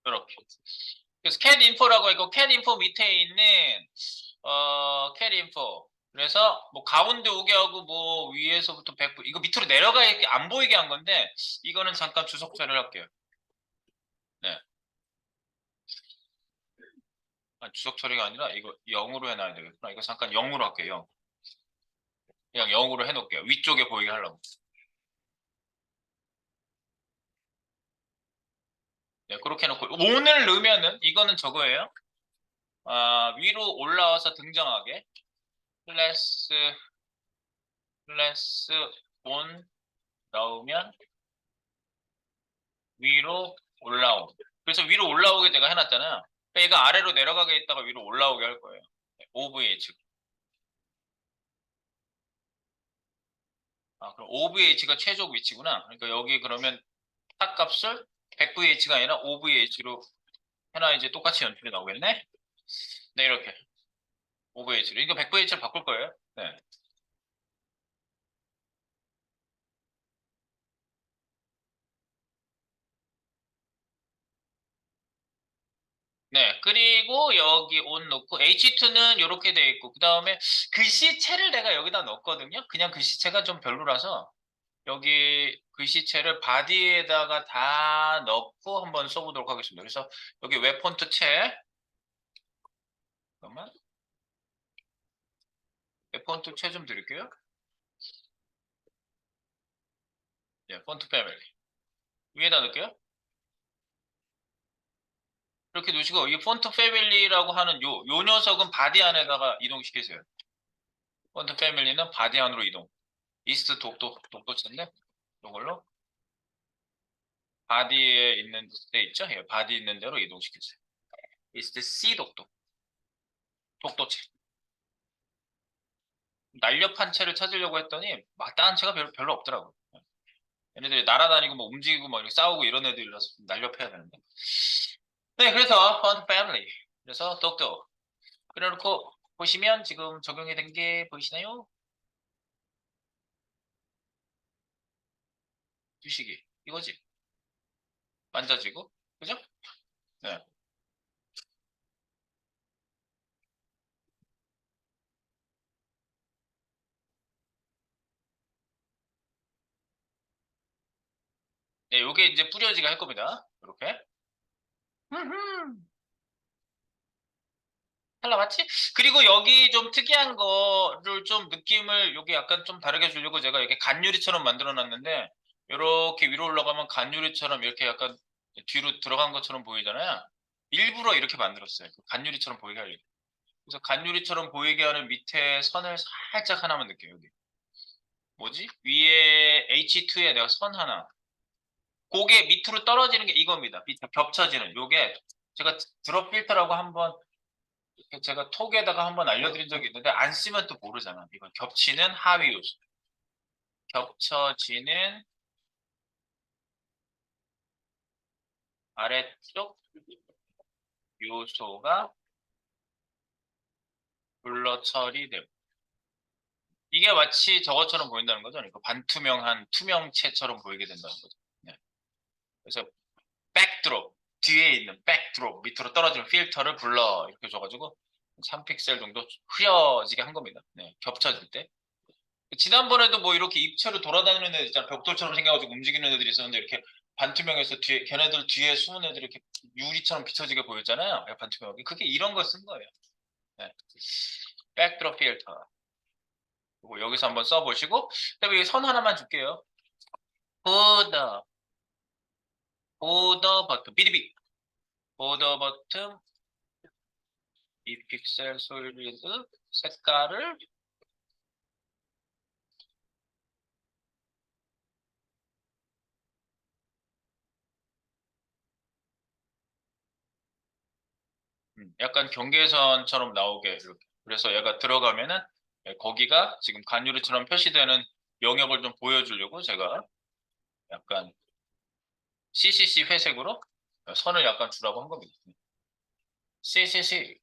이렇게 그래서 cat info라고 있고 cat info 밑에 있는 cat info 그래서 뭐 가운데 오게 하고 뭐 위에서부터 100 이거 밑으로 내려가 이렇게 안 보이게 한 건데 이거는 잠깐 주석 처리를 할게요. 네. 주석 처리가 아니라 이거 0으로 해놔야 되겠구나. 이거 잠깐 0으로 할게요. 0. 그냥 0으로 해놓을게요. 위쪽에 보이게 하려고. 네, 그렇게 해놓고 오늘 넣으면은 이거는 저거예요. 위로 올라와서 등장하게 클래스 온 넣으면 위로 올라오고. 그래서 위로 올라오게 제가 해놨잖아요. 그러니까 얘가 아래로 내려가게 있다가 위로 올라오게 할 거예요. OVH. 그럼 OVH가 최적 위치구나. 그러니까 여기 그러면 탑값을 100VH가 아니라 OVH로 해놔야지 똑같이 연출이 나오겠네? 네, 이렇게. OVH로. 이거 100VH를 바꿀 거예요. 네. 네, 그리고 여기 온 넣고 H2는 이렇게 돼 있고 그 다음에 글씨체를 내가 여기다 넣었거든요. 그냥 글씨체가 좀 별로라서 여기 글씨체를 바디에다가 다 넣고 한번 써보도록 하겠습니다. 그래서 여기 웹폰트 채 잠깐만 웹폰트 채 좀 드릴게요. 네, 폰트 패밀리 위에다 넣을게요. 이렇게 놓으시고 이 폰트 패밀리라고 하는 요 녀석은 바디 안에다가 이동시키세요. 폰트 패밀리는 바디 안으로 이동. 이스트 독도체인데 이걸로 바디에 있는 데 있죠? 예, 바디 있는 대로 이동시키세요. 이스트 C 독도체. 날렵한 채를 찾으려고 했더니 마땅한 채가 별로 없더라고요. 얘네들이 날아다니고 뭐 움직이고 막 이렇게 싸우고 이런 애들이라서 날렵해야 되는데. 네, 그래서 펀트 패밀리. 그래서 독도. 그래놓고 보시면 지금 적용이 된 게 보이시나요? 주식이 이거지. 만져지고. 그죠? 네. 네, 요게 이제 뿌려지게 할 겁니다. 이렇게. 헬라 맞지? 그리고 여기 좀 특이한 거를 좀 느낌을 여기 약간 좀 다르게 주려고 제가 이렇게 간유리처럼 만들어 놨는데 이렇게 위로 올라가면 간유리처럼 이렇게 약간 뒤로 들어간 것처럼 보이잖아요. 일부러 이렇게 만들었어요. 간유리처럼 보이게 하려고. 그래서 간유리처럼 보이게 하는 밑에 선을 살짝 하나만 넣을게요. 여기. 뭐지? 위에 H2에 내가 선 하나. 그게 밑으로 떨어지는 게 이겁니다. 밑에 겹쳐지는. 요게 제가 드롭 필터라고 한번 제가 톡에다가 한번 알려드린 적이 있는데 안 쓰면 또 모르잖아. 이건 겹치는 하위 요소. 겹쳐지는 아래쪽 요소가 블러 처리되고 이게 마치 저것처럼 보인다는 거죠. 그러니까 반투명한 투명체처럼 보이게 된다는 거죠. 네. 그래서 백드롭 뒤에 있는 백드롭 밑으로 떨어지는 필터를 블러 이렇게 줘가지고 3픽셀 정도 흐려지게 한 겁니다. 네. 겹쳐질 때. 지난번에도 뭐 이렇게 입체로 돌아다니는 애들 있잖아. 벽돌처럼 생겨가지고 움직이는 애들이 있었는데 이렇게 반투명해서 뒤에 걔네들 뒤에 숨은 애들이 이렇게 유리처럼 비춰지게 보였잖아요. 반투명하게. 그게 이런 거 쓴 거예요. 네. 백드롭 필터. 그리고 여기서 한번 써보시고 그다음에 선 하나만 줄게요. 보더 보더 버튼 비디비 보더 버튼 이 픽셀 솔리드 색깔을 약간 경계선처럼 나오게 이렇게. 그래서 얘가 들어가면은 거기가 지금 간유리처럼 표시되는 영역을 좀 보여주려고 제가 약간 CCC 회색으로 선을 약간 주라고 한 겁니다. CCC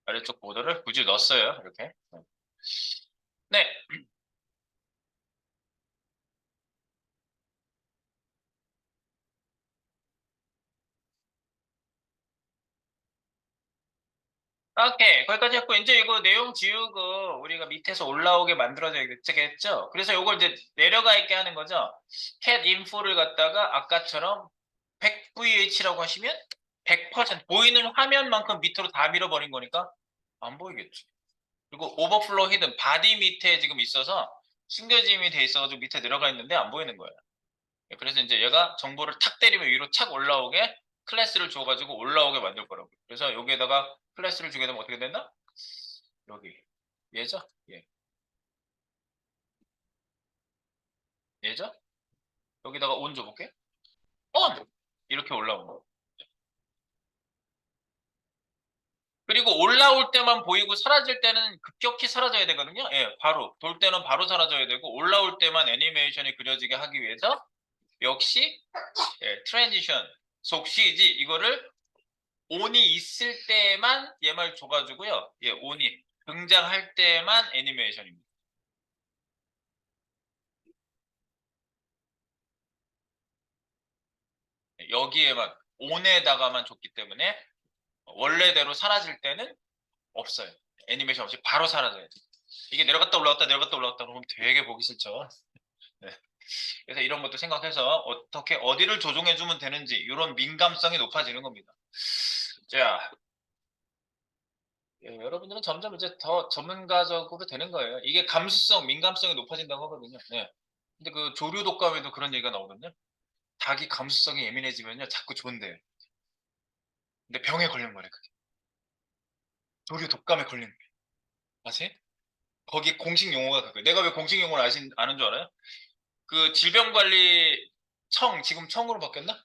아래쪽 보드를 굳이 넣었어요. 이렇게. 네. 오케이. 거기까지 했고, 이제 이거 내용 지우고 우리가 밑에서 올라오게 만들어야겠죠? 그래서 이걸 이제 내려가 있게 하는 거죠. cat info를 갖다가 아까처럼 100VH라고 하시면 100% 보이는 화면만큼 밑으로 다 밀어버린 거니까 안 보이겠죠. 그리고 오버플로우 히든 바디 밑에 지금 있어서 숨겨짐이 돼 있어가지고 밑에 들어가 있는데 안 보이는 거예요. 그래서 이제 얘가 정보를 탁 때리면 위로 착 올라오게 클래스를 줘가지고 올라오게 만들 거라고. 그래서 여기에다가 클래스를 주게 되면 어떻게 된다? 여기 얘죠? 얘죠? 여기다가 온 줘볼게. 온! 이렇게 올라온 거. 그리고 올라올 때만 보이고 사라질 때는 급격히 사라져야 되거든요. 예, 바로. 돌 때는 바로 사라져야 되고 올라올 때만 애니메이션이 그려지게 하기 위해서 역시 트랜지션, 속시지 이거를 온이 있을 때만 얘말 줘가지고요. 온이 등장할 때만 애니메이션입니다. 여기에만 온에다가만 줬기 때문에 원래대로 사라질 때는 없어요. 애니메이션 없이 바로 사라져야 돼. 이게 내려갔다 올라갔다 내려갔다 올라갔다 그러면 되게 보기 싫죠. 네. 그래서 이런 것도 생각해서 어떻게 어디를 조종해주면 되는지 이런 민감성이 높아지는 겁니다. 자, 여러분들은 점점 이제 더 전문가적으로 되는 거예요. 이게 감수성, 민감성이 높아진다고 하거든요. 네. 근데 그 조류 독감에도 그런 얘기가 나오거든요. 닭이 감수성이 예민해지면요, 자꾸 좋은데요. 근데 병에 걸린 거래, 그게. 조류 독감에 걸린 거예요. 아세요? 거기 공식 용어가 그거예요. 내가 왜 공식 용어를 아는 줄 알아요? 그 질병관리청, 지금 청으로 바뀌었나?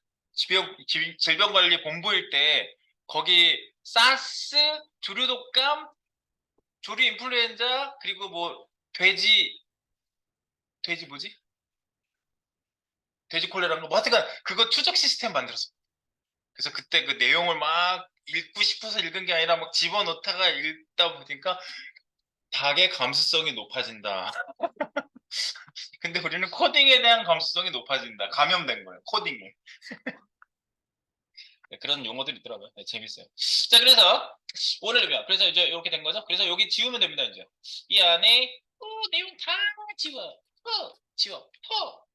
질병관리본부일 때 거기 사스, 조류독감, 조류인플루엔자 그리고 뭐 돼지 뭐지? 돼지 콜레라인가? 뭐 하여튼간 그거 추적 시스템 만들었어. 그래서 그때 그 내용을 막 읽고 싶어서 읽은 게 아니라 막 집어넣다가 읽다 보니까 닭의 감수성이 높아진다. 근데 우리는 코딩에 대한 감수성이 높아진다. 감염된 거예요. 코딩에. 네, 그런 용어들이 있더라고요. 네, 재밌어요. 자, 그래서 오늘은요. 그래서 이제 이렇게 된 거죠. 그래서 여기 지우면 됩니다. 이제 이 안에 내용 다 지워. 지워.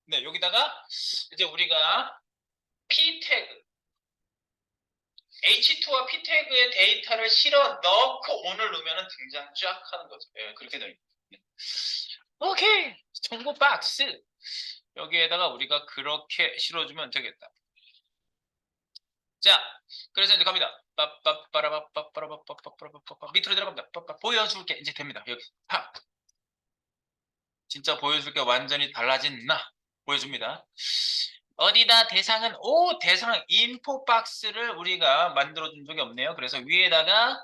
네, 여기다가 이제 우리가 p 태그 H2와 p 태그의 데이터를 실어 넣고 오늘 넣으면 등장 쫙 하는 거죠. 네, 그렇게 됩니다. 오케이. 정보 박스. 여기에다가 우리가 그렇게 실어주면 되겠다. 자, 그래서 이제 갑니다. 빠빠빠라빠빠라빠빠빠빠빠빠 밑으로 내려갑니다. 보여줄게. 이제 됩니다. 여기. 팍. 진짜 보여줄게. 완전히 달라진 나. 보여줍니다. 어디다 대상은 대상 인포 박스를 우리가 만들어 준 적이 없네요. 그래서 위에다가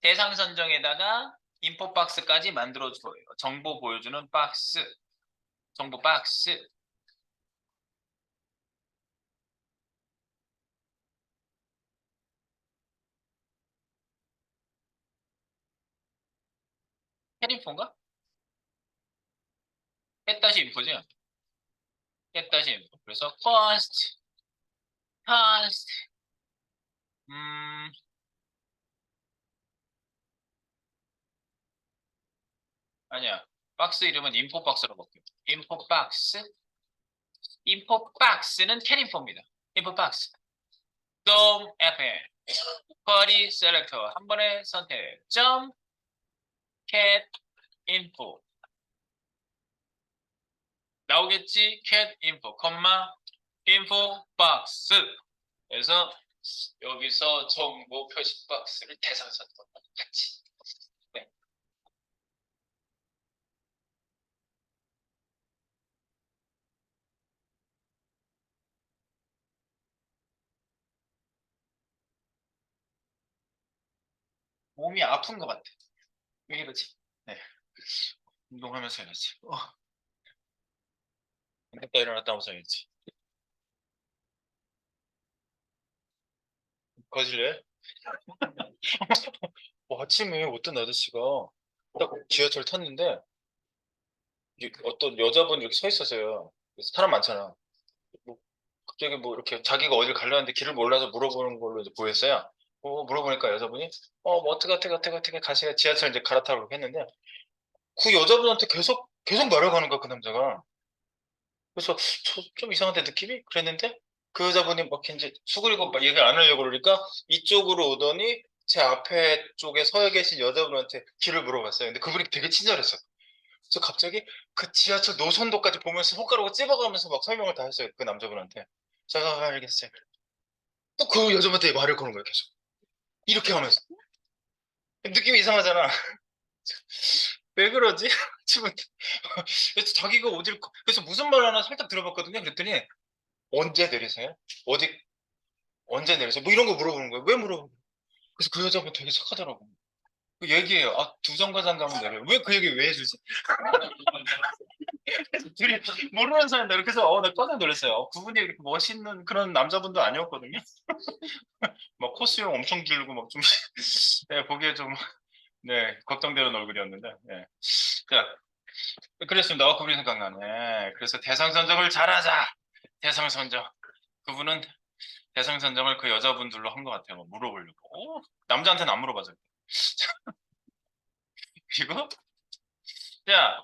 대상 선정에다가 인포 박스까지 만들어 줘요. 정보 보여주는 박스. 정보 박스. 캐리폰가? 햇다시 인포죠? 햇다시 인포. 그래서 cost, 음, 아니야. 박스 이름은 인포박스로 볼게요. 인포박스. 인포박스는 캣인포입니다. 인포박스. 돔 FM. 쿼리 셀렉터. 한 번에 선택. 점 캣인포. 나오겠지? 캣인포, 인포박스. 그래서 여기서 정보 표시 박스를 대상선거 같이. 네. 몸이 아픈 것 같아. 왜 이러지? 네. 운동하면서 해야지. 갔다 일어났다 하면서 해야지. 거실래? 아침에 어떤 아저씨가 딱 지하철 탔는데 어떤 여자분이 이렇게 서 있었어요. 그래서 사람 많잖아. 뭐 갑자기 뭐 이렇게 자기가 어딜 가려는데 길을 몰라서 물어보는 걸로 이제 보였어요. 물어보니까 여자분이 뭐 어떻게 가시가 지하철 이제 갈아타라고 했는데 그 여자분한테 계속 말해가는 거야 그 남자가. 그래서 좀 이상한데 느낌이 그랬는데 그 여자분이 막 이제 수그리고 막 얘기를 안 하려고 그러니까 이쪽으로 오더니 제 앞에 쪽에 서 계신 여자분한테 길을 물어봤어요. 근데 그분이 되게 친절했어. 그래서 갑자기 그 지하철 노선도까지 보면서 손가락으로 찝어가면서 막 설명을 다 했어요. 그 남자분한테. 제가 알겠어요. 또 그 여자분한테 말을 거는 거예요, 계속. 이렇게 하면서. 느낌이 이상하잖아. 왜 그러지? 지금 그래서 자기가 어딜 그래서 무슨 말 하나 살짝 들어봤거든요. 그랬더니 언제 내리세요? 어디 언제 내리세요? 뭐 이런 거 물어보는 거예요. 왜 물어보는 거예요? 그래서 그 여자분 되게 착하더라고. 그 얘기해요. 두 정거장 가면 내려요. 왜 그 얘기 왜 해주지? 둘이 모르는 사이인데 그래서 나 깜짝 놀랐어요. 그분이 이렇게 멋있는 그런 남자분도 아니었거든요. 막 코스형 엄청 길고 막 좀 네, 보기에 좀 네, 걱정되는 얼굴이었는데 네. 자, 그랬습니다. 그분이 생각나네. 그래서 대상 선정을 잘하자. 대상 선정. 그분은 대상 선정을 그 여자분들로 한 것 같아요. 뭐 물어보려고. 남자한테는 안 물어봐줘요. 그리고 자,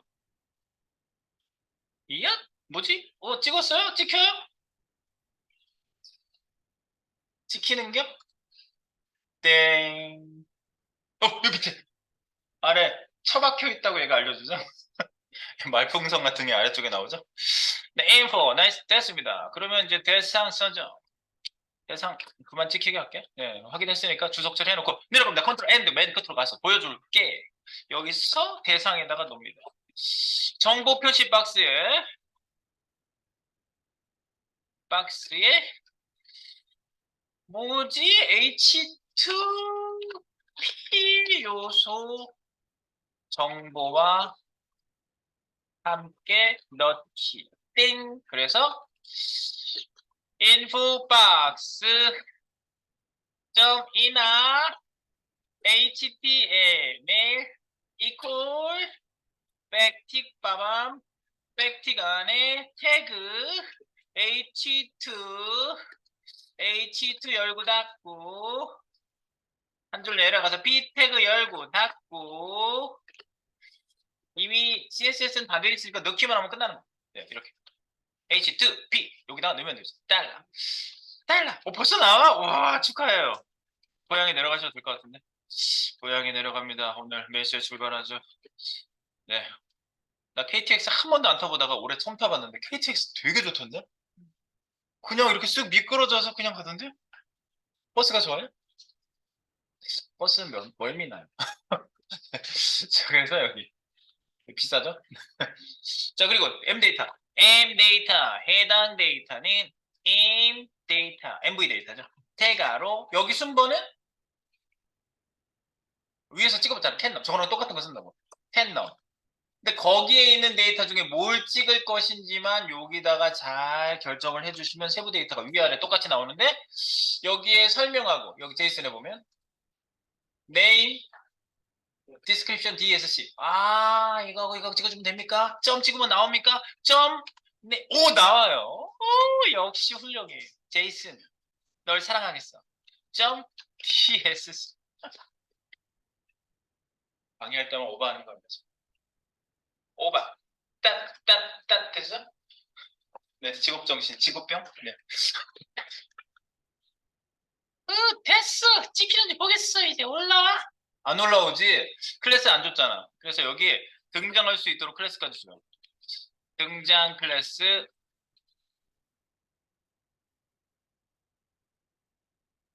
이야? 뭐지? 찍었어요? 찍혀요? 찍히는겨? 땡. 여기 밑에 아래 처박혀 있다고 얘가 알려주죠? 말풍선 같은 게 아래쪽에 나오죠? 네, info. 나이스. 됐습니다. 그러면 이제 대상 선정. 대상 그만 찍히게 할게. 네, 확인했으니까 주석 처리해놓고 내려갑니다. 컨트롤 엔드 맨 끝으로 가서 보여줄게. 여기서 대상에다가 놓습니다. 정보 표시 박스에 뭐지? H2P 요소 정보와 함께 넣기. 띵. 그래서 인포박스 점 이나 HTML 이퀄 백틱 빠밤 백틱 안에 태그 H2 열고 닫고 한 줄 내려가서 B 태그 열고 닫고 이미 CSS는 다 되어 있으니까 넣기만 하면 끝나는 거야. 네, 이렇게 H2P 여기다가 넣으면 되죠. 달라. 벌써 나와? 와, 축하해요. 고향에 내려가셔도 될 것 같은데. 고향에 내려갑니다. 오늘 몇 시에 출발하죠? 네. 나 KTX 한 번도 안 타보다가 올해 처음 타봤는데 KTX 되게 좋던데? 그냥 이렇게 쓱 미끄러져서 그냥 가던데? 버스가 좋아요? 버스는 멀미나요. 그래서 여기 비싸죠? 자, 그리고 M데이터. M데이터. 해당 데이터는 M데이터. MV 데이터죠. 태가로 여기 순번은 위에서 찍어봤잖아. 텐넘. 저거랑 똑같은 거 쓴다고. 텐넘. 근데 거기에 있는 데이터 중에 뭘 찍을 것인지만 여기다가 잘 결정을 해주시면 세부 데이터가 위아래 똑같이 나오는데 여기에 설명하고 여기 제이슨에 보면 name, description, DSC 이거하고 이거 찍어주면 됩니까? 점 찍으면 나옵니까? 점 네, 오 나와요. 역시 훌륭해. 제이슨 널 사랑하겠어. 점 DSC 방해할 때만 오버하는 겁니다. 따뜻해서? 네, 직업정신, 직업병? 네. 됐어. 찍히는지 보겠어. 이제 올라와. 안 올라오지? 클래스 안 줬잖아. 그래서 여기 등장할 수 있도록 클래스까지 줘요. 등장 클래스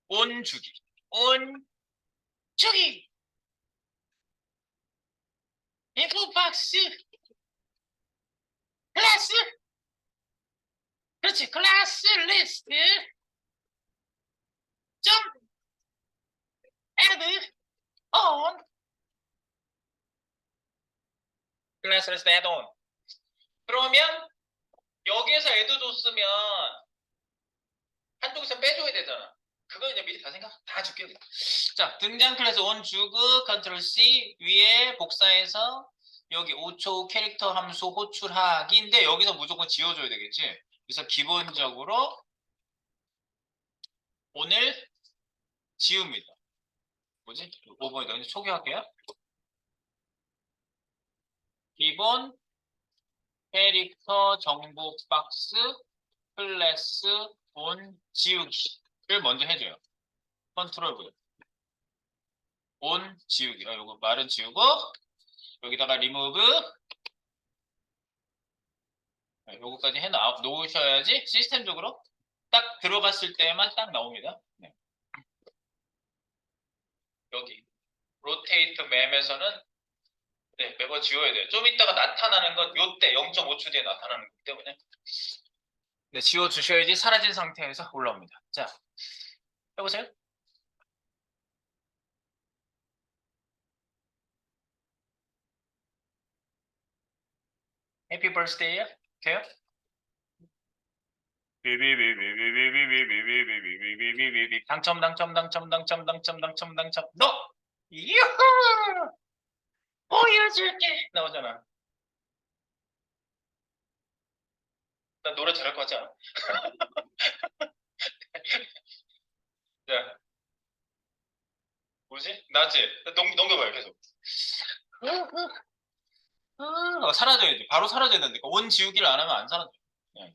온 주기. 온 주기. 인포박스 클래스. 그렇지. 클래스 리스트. 점 애드 온. 클래스 리스트 애드 온. 그러면 여기에서 애드 줬으면 한쪽에서 빼줘야 되잖아. 그거 이제 미리 다 다 줄게. 자, 등장 클래스 온 주그 컨트롤 C 위에 복사해서 여기 5초 캐릭터 함수 호출하기인데 여기서 무조건 지워줘야 되겠지. 그래서 기본적으로 오늘 지웁니다. 뭐지? 5번이다. 이제 소개할게요. 기본 캐릭터 정보 박스 클래스 온 지우기를 먼저 해줘요. 컨트롤 V. 온 지우기. 요거 말은 지우고 여기다가 리무브. 요거까지 해 놓으셔야지 시스템적으로 딱 들어갔을 때만 딱 나옵니다. 네. 여기 로테이트 맵에서는 네, 매번 지워야 돼요. 좀 이따가 나타나는 건 요때 0.5초 뒤에 나타나는 거기 때문에 네, 지워주셔야지 사라진 상태에서 올라옵니다. 자, 해보세요. 해피 버스데이야? 돼요? 비비비비비비비비비비비비비비비비비 당첨 당첨 당첨 당첨 당첨 당첨 당첨 너! 유후! 보여줄게! 나오잖아. 나 노래 잘할 것 같지 않아? 자, 뭐지? 나지? 넘겨봐요, 계속. 사라져야지. 바로 사라져야 되니까. 온 지우기를 안 하면 안 사라져. 네.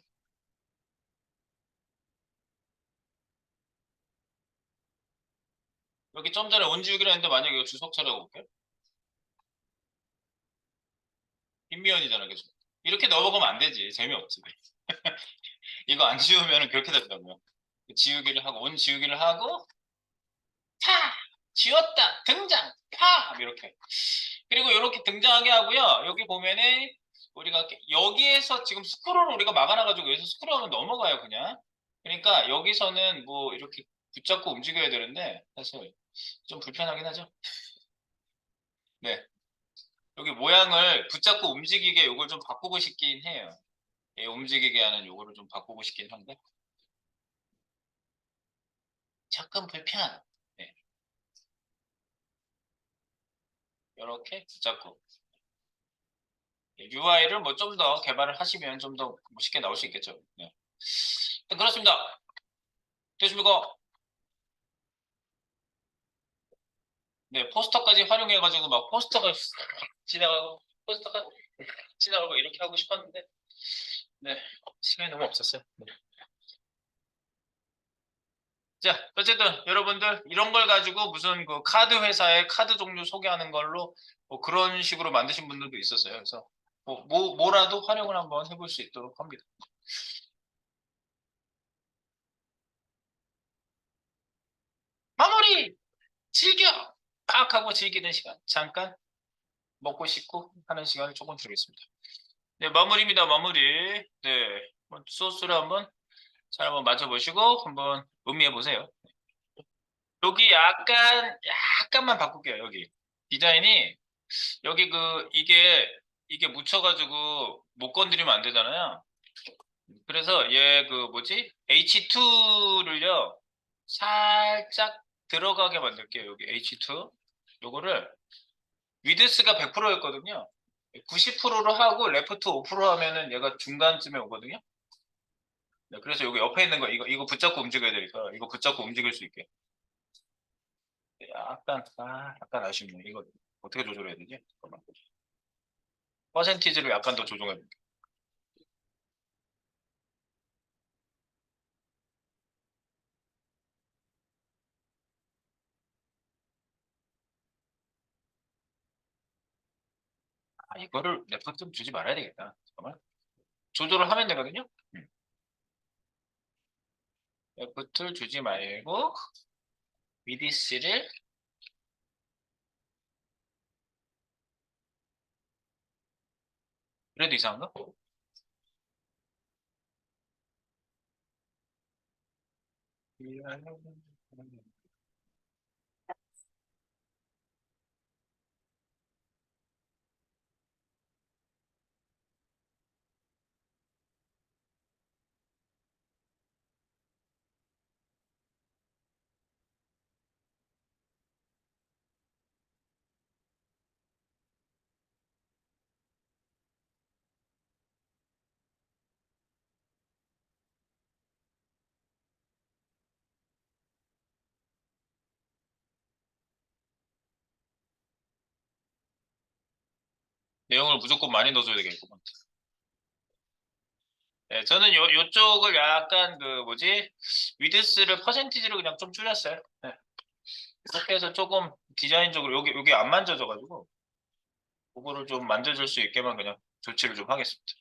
여기 좀 전에 온 지우기를 했는데 만약에 이거 주석 찾아볼게요. 빈미연이잖아, 계속. 이렇게 넣어먹으면 안 되지. 재미없지. 이거 안 지우면 그렇게 된다고요. 지우기를 하고, 온 지우기를 하고, 파! 지웠다! 등장! 파! 이렇게. 그리고 이렇게 등장하게 하고요. 여기 보면은 우리가 여기에서 지금 스크롤을 우리가 막아놔가지고 여기서 스크롤하면 넘어가요, 그냥. 그러니까 여기서는 뭐 이렇게 붙잡고 움직여야 되는데 사실 좀 불편하긴 하죠. 네. 여기 모양을 붙잡고 움직이게 요걸 좀 바꾸고 싶긴 해요. 예, 움직이게 하는 요거를 좀 바꾸고 싶긴 한데 조금 불편. 네. 이렇게 붙잡고 UI를 뭐 좀 더 개발을 하시면 좀 더 쉽게 나올 수 있겠죠. 네. 그렇습니다. 됐습니까? 네, 포스터까지 활용해가지고 막 포스터가 지나가고 포스터가 지나가고 이렇게 하고 싶었는데 네, 시간이 너무 없었어요. 네. 자, 어쨌든 여러분들 이런 걸 가지고 무슨 그 카드 회사의 카드 종류 소개하는 걸로 뭐 그런 식으로 만드신 분들도 있었어요. 그래서 뭐라도 활용을 한번 해볼 수 있도록 합니다. 마무리! 즐겨! 팍 하고 즐기는 시간. 잠깐 먹고 싶고 하는 시간을 조금 드리겠습니다. 네, 마무리입니다. 마무리. 네, 소스를 한번 잘 한번 맞춰보시고 한번 음미해 보세요. 여기 약간만 바꿀게요. 여기 디자인이 여기 이게 묻혀가지고 못 건드리면 안 되잖아요. 그래서 얘 그 뭐지? H2를요 살짝 들어가게 만들게요. 여기 H2 요거를 위드스가 100%였거든요. 90%로 하고 레프트 5% 하면은 얘가 중간쯤에 오거든요. 네, 그래서 여기 옆에 있는 거 이거 붙잡고 움직여야 되니까 이거 붙잡고 움직일 수 있게. 네, 약간 아쉽네. 이거 어떻게 조절해야 되지? 잠깐만. 퍼센티지를 약간 더 조정해 볼게요. 이거를 레프트 주지 말아야 되겠다. 잠깐만. 조절을 하면 되거든요. 레프트를 주지 말고 VDC를 그래도 이상한가? 내용을 무조건 많이 넣어줘야 되겠구만. 네, 저는 요쪽을 약간 그 뭐지 위드스를 퍼센티지로 그냥 좀 줄였어요. 네. 그렇게 해서 조금 디자인적으로 여기 안 만져져가지고 그거를 좀 만져줄 수 있게만 그냥 조치를 좀 하겠습니다.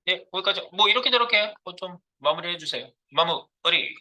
네, 거기까지 뭐 이렇게 저렇게 좀 마무리해 주세요. 마무리.